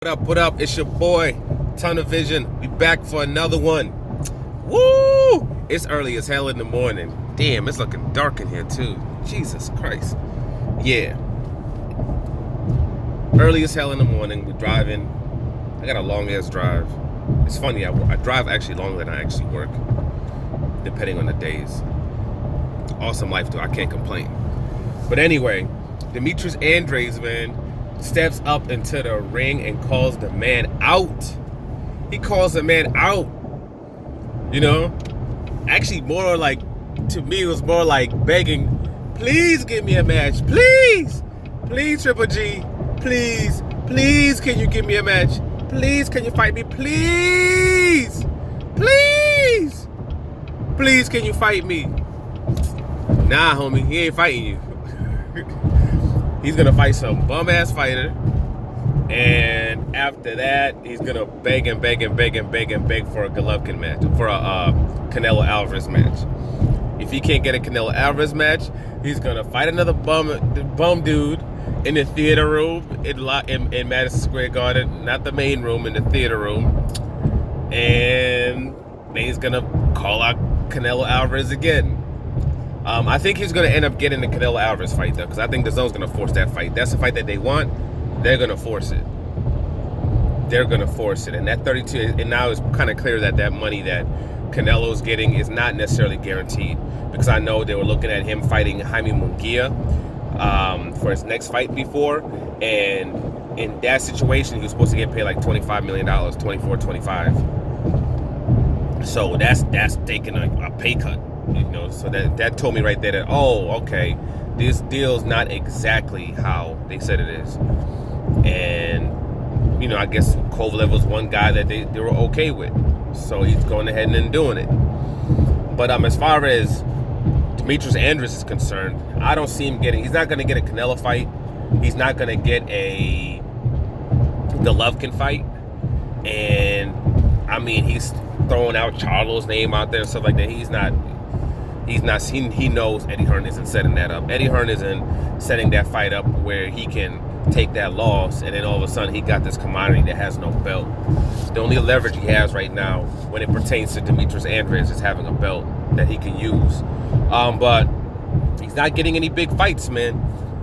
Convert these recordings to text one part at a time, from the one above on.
What up, what up? It's your boy, Tunnel Vision. We back for another one. Woo! It's early as hell in the morning. Damn, it's looking dark in here too. Jesus Christ. Yeah. Early as hell in the morning. We're driving. I got a long ass drive. It's funny, I drive actually longer than I actually work, depending on the days. Awesome life though, I can't complain. But anyway, Demetrius Andrede, man, steps up into the ring and calls the man out. He calls the man out. You know? Actually, more like, to me, it was more like begging, please give me a match. Please. Please, Triple G. Please. Please, can you give me a match? Please, can you fight me? Please. Please. Please, can you fight me? Nah, homie, he ain't fighting you. He's gonna fight some bum-ass fighter, and after that, he's gonna beg and beg and beg and beg and beg for a Golovkin match, for a Canelo Alvarez match. If he can't get a Canelo Alvarez match, he's gonna fight another bum dude in the theater room in Madison Square Garden, not the main room, in the theater room, and then he's gonna call out Canelo Alvarez again. I think he's going to end up getting the Canelo Alvarez fight, though, because I think the Zone's going to force that fight. That's the fight that they want. They're going to force it. They're going to force it. And that 32, and now it's kind of clear that that money that Canelo's getting is not necessarily guaranteed, because I know they were looking at him fighting Jaime Munguia for his next fight before, and in that situation, he was supposed to get paid like $25 million, 24, 25. So that's taking a pay cut. You know, so that told me right there that, oh, okay, this deal's not exactly how they said it is. And, you know, I guess Kovalev was one guy that they were okay with. So he's going ahead and doing it. But as far as Demetrius Andrede is concerned, I don't see him he's not going to get a Canelo fight. He's not going to get a Golovkin fight. And, I mean, he's throwing out Charlo's name out there and stuff like that. He knows Eddie Hearn isn't setting that up. Eddie Hearn isn't setting that fight up where he can take that loss and then all of a sudden he got this commodity that has no belt. The only leverage he has right now when it pertains to Demetrius Andrede is having a belt that he can use. But he's not getting any big fights, man.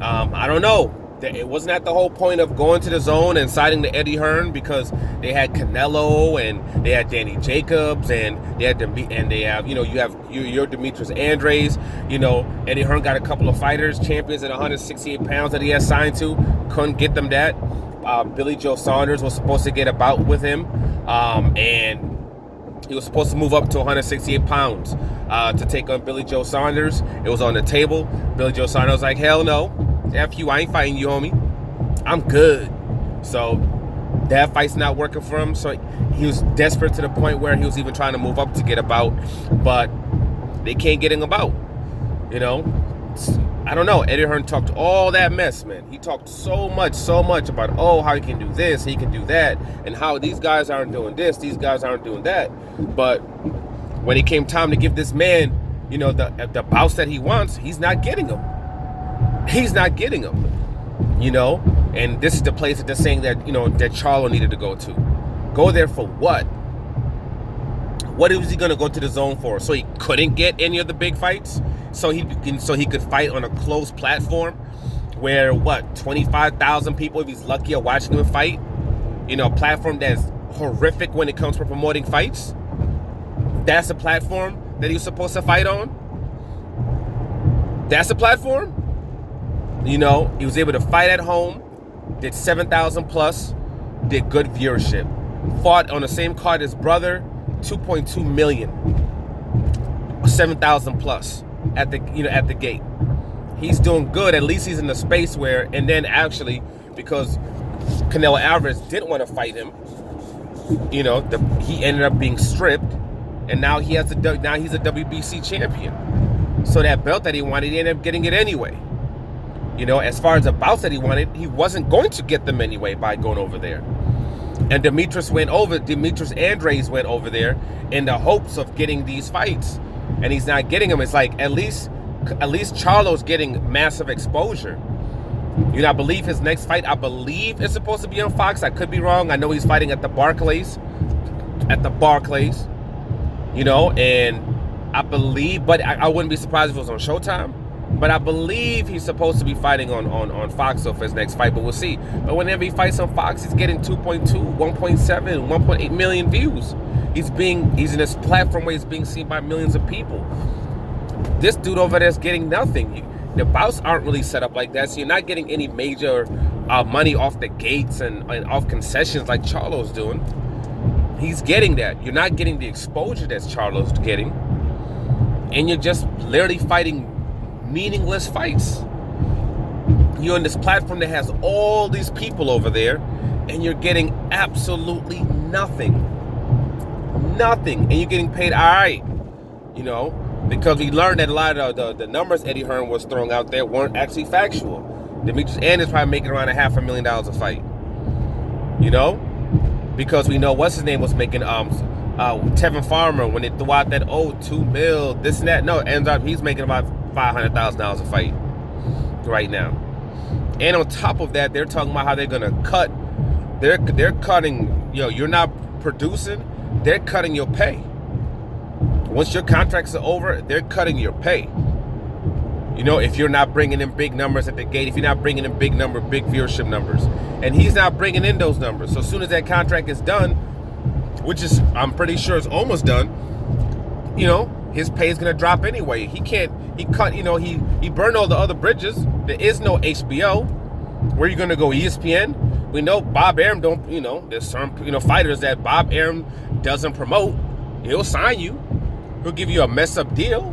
I don't know. It wasn't that the whole point of going to the Zone and siding to Eddie Hearn, because they had Canelo and they had Danny Jacobs and they have you know, you have your Demetrius Andrede. You know, Eddie Hearn got a couple of fighters, champions at 168 pounds that he has signed to, couldn't get them that. Billy Joe Saunders was supposed to get a bout with him, and he was supposed to move up to 168 pounds to take on Billy Joe Saunders. It was on the table. Billy Joe Saunders was like, hell no. F you, I ain't fighting you, homie. I'm good. So that fight's not working for him. So he was desperate to the point where he was even trying to move up to get a bout, but they can't get him a bout. You know, I don't know. Eddie Hearn talked all that mess, man. He talked so much about, oh, how he can do this, he can do that, and how these guys aren't doing this, these guys aren't doing that. But when it came time to give this man, you know, the bouts that he wants, he's not getting them. He's not getting them, you know? And this is the place that they're saying that, you know, that Charlo needed to go to. Go there for what? What was he going to go to the Zone for? So he couldn't get any of the big fights? So he could fight on a closed platform where, 25,000 people, if he's lucky, are watching him fight? You know, a platform that's horrific when it comes to promoting fights? That's a platform that he was supposed to fight on? That's a platform? You know, he was able to fight at home, did 7,000 plus, did good viewership. Fought on the same card as brother, 2.2 million, 7,000 plus at the gate. He's doing good. At least he's in the space where, and then actually, because Canelo Alvarez didn't want to fight him, you know, he ended up being stripped, and now he's a WBC champion. So that belt that he wanted, he ended up getting it anyway. You know, as far as the bouts that he wanted, he wasn't going to get them anyway by going over there. And Demetrius Andrede went over there in the hopes of getting these fights. And he's not getting them. It's like, at least Charlo's getting massive exposure. You know, I believe his next fight, I believe it's supposed to be on Fox. I could be wrong. I know he's fighting at the Barclays. You know, and I believe, but I wouldn't be surprised if it was on Showtime. But I believe he's supposed to be fighting on Fox for his next fight, but we'll see. But whenever he fights on Fox, he's getting 2.2, 1.7, 1.8 million views. He's in this platform where he's being seen by millions of people. This dude over there is getting nothing. The bouts aren't really set up like that, so you're not getting any major money off the gates and off concessions like Charlo's doing. He's getting that. You're not getting the exposure that Charlo's getting, and you're just literally fighting meaningless fights. You're on this platform that has all these people over there, and you're getting absolutely nothing. And you're getting paid all right, you know, because we learned that a lot of the numbers Eddie Hearn was throwing out there weren't actually factual. Demetrius Anderson is probably making around $500,000 a fight, you know, because we know what's his name was making Tevin Farmer when they threw out that $2 million, this and that. No, it ends up he's making about $500,000 a fight right now. And on top of that, they're talking about how they're gonna cut. They're cutting. You know, you're not producing. They're cutting your pay. Once your contracts are over, they're cutting your pay. You know, if you're not bringing in big numbers at the gate, if you're not bringing in big viewership numbers, and he's not bringing in those numbers. So as soon as that contract is done, which is I'm pretty sure it's almost done, you know, his pay is gonna drop anyway. He cut, you know, he burned all the other bridges. There is no HBO. Where are you gonna go? ESPN? We know Bob Arum don't, you know, there's some, you know, fighters that Bob Arum doesn't promote. He'll sign you. He'll give you a mess up deal,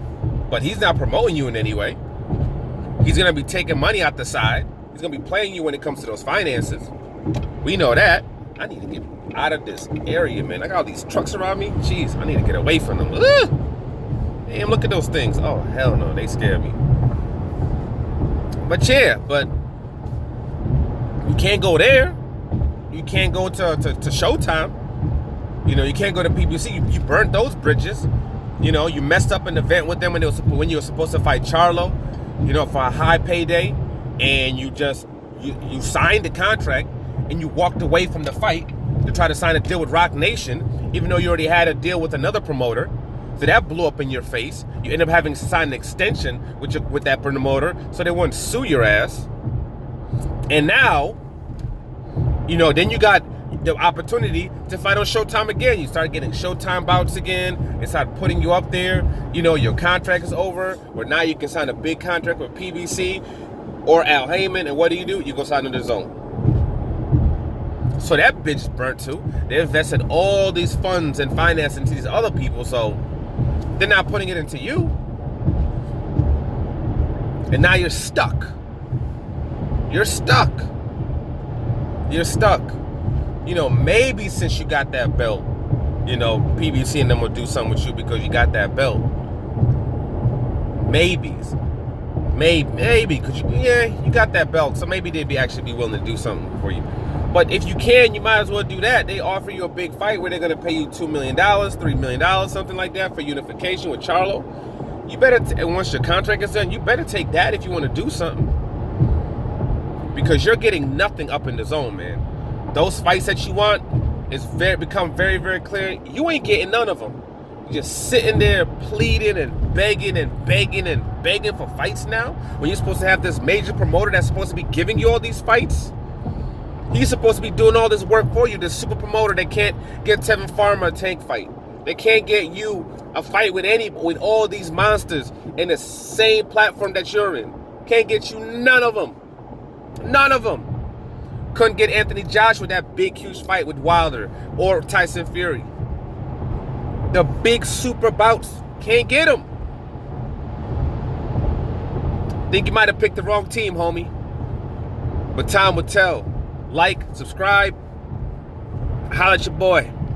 but he's not promoting you in any way. He's gonna be taking money out the side. He's gonna be playing you when it comes to those finances. We know that. I need to get out of this area, man. I got all these trucks around me. Jeez, I need to get away from them. Damn, look at those things. Oh, hell no, they scare me. But yeah, but you can't go there. You can't go to Showtime. You know, you can't go to PBC. You burnt those bridges. You know, you messed up an event with them when you were supposed to fight Charlo, you know, for a high payday, and you signed the contract and you walked away from the fight to try to sign a deal with Rock Nation, even though you already had a deal with another promoter. So that blew up in your face. You end up having to sign an extension with that promoter so they wouldn't sue your ass. And now, you know, then you got the opportunity to fight on Showtime again. You start getting Showtime bouts again. They start putting you up there. You know, your contract is over, or now you can sign a big contract with PBC or Al Heyman. And what do? You go sign under zone. So that bitch is burnt too. They invested all these funds and finance into these other people, so they're not putting it into you. And now you're stuck. You're stuck. You know, maybe since you got that belt, you know, PBC and them will do something with you because you got that belt. Maybe, because you got that belt, so maybe they'd actually be willing to do something for you. But if you can, you might as well do that. They offer you a big fight where they're going to pay you $2 million, $3 million, something like that for unification with Charlo. You better, and once your contract is done, you better take that if you want to do something. Because you're getting nothing up in the zone, man. Those fights that you want, it's become very, very clear. You ain't getting none of them. You're just sitting there pleading and begging for fights now when you're supposed to have this major promoter that's supposed to be giving you all these fights. He's supposed to be doing all this work for you. This super promoter that can't get Tevin Farmer a tank fight. They can't get you a fight with all these monsters in the same platform that you're in. Can't get you none of them. None of them. Couldn't get Anthony Joshua with that big, huge fight with Wilder or Tyson Fury. The big super bouts, can't get them. Think you might have picked the wrong team, homie. But time will tell. Like, subscribe, holla at your boy.